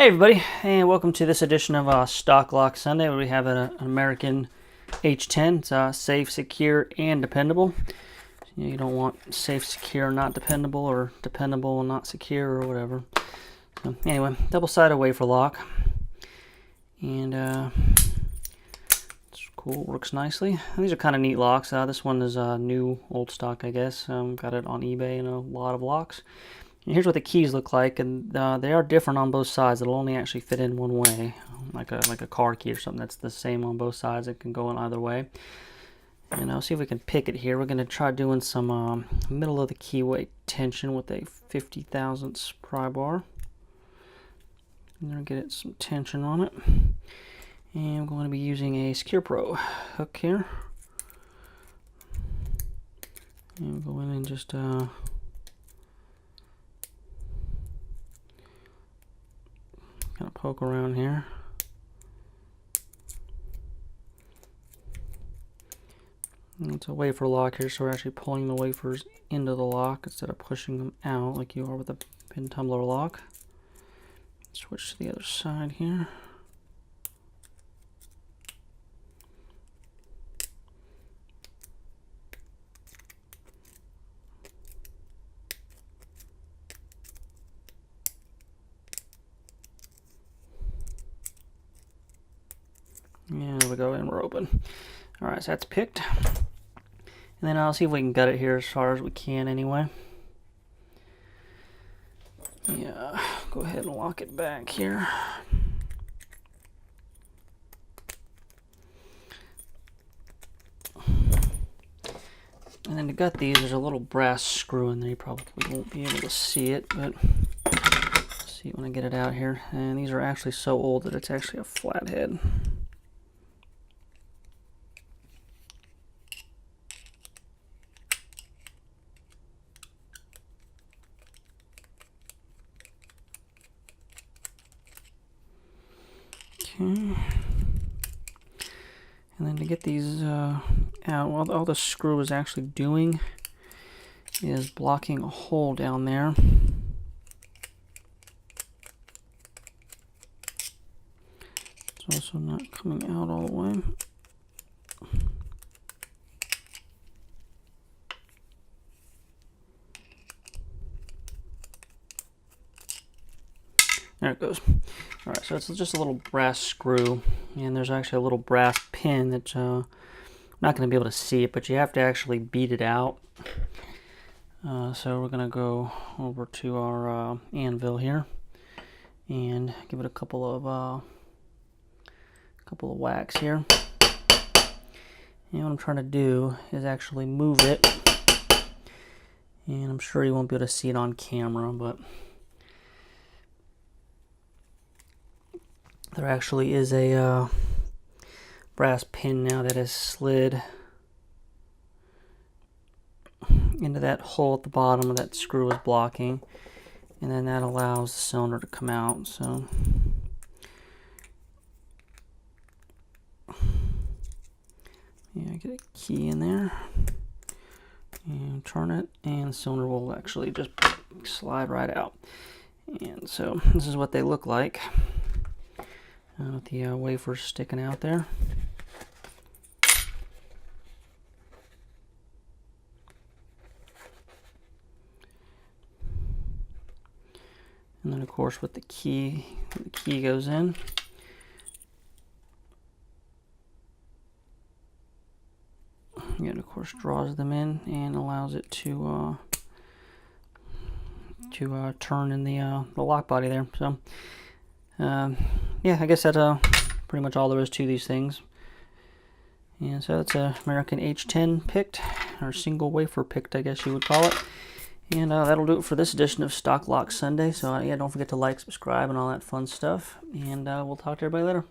Hey everybody, and welcome to this edition of Stock Lock Sunday, where we have an American H10. It's safe, secure, and dependable. You don't want safe, secure, not dependable, or dependable and not secure, or whatever. So anyway, double-sided wafer lock, and it's cool. Works nicely. And these are kind of neat locks. This one is new, old stock, I guess. Got it on eBay in a lot of locks. And here's what the keys look like, and they are different on both sides. It'll only actually fit in one way, like a car key or something that's the same on both sides. It can go in either way. And I'll see if we can pick it here. We're going to try doing some middle of the keyway tension with a 50 thousandths pry bar. I'm going to get it some tension on it. And I'm going to be using a Secure Pro hook here. And we'll go in and just kind of poke around here. And it's a wafer lock here, so we're actually pulling the wafers into the lock instead of pushing them out like you are with a pin tumbler lock. Switch to the other side here. And there we go, and we're open. Alright, so that's picked. And then I'll see if we can gut it here as far as we can anyway. Yeah, go ahead and lock it back here. And then to gut these, there's a little brass screw in there. You probably won't be able to see it, but see it when I get it out here. And these are actually so old that it's actually a flathead. And then to get these out, all the screw is actually doing is blocking a hole down there. It's also not coming out all the way. There it goes. Alright, so it's just a little brass screw, and there's actually a little brass pin that I'm not going to be able to see it, but you have to actually beat it out. So we're going to go over to our anvil here and give it a couple of whacks here. And what I'm trying to do is actually move it, and I'm sure you won't be able to see it on camera, but there actually is a brass pin now that has slid into that hole at the bottom that screw was blocking, and then that allows the cylinder to come out. So yeah, get a key in there and turn it, and the cylinder will actually just slide right out. And so this is what they look like. With the wafers sticking out there. And then of course with the key goes in. And of course draws them in and allows it to turn in the lock body there. So yeah, I guess that's pretty much all there is to these things. And so that's a American H10 picked, or single wafer picked, I guess you would call it. And that'll do it for this edition of Stock Lock Sunday. So yeah, don't forget to like, subscribe, and all that fun stuff. And we'll talk to everybody later.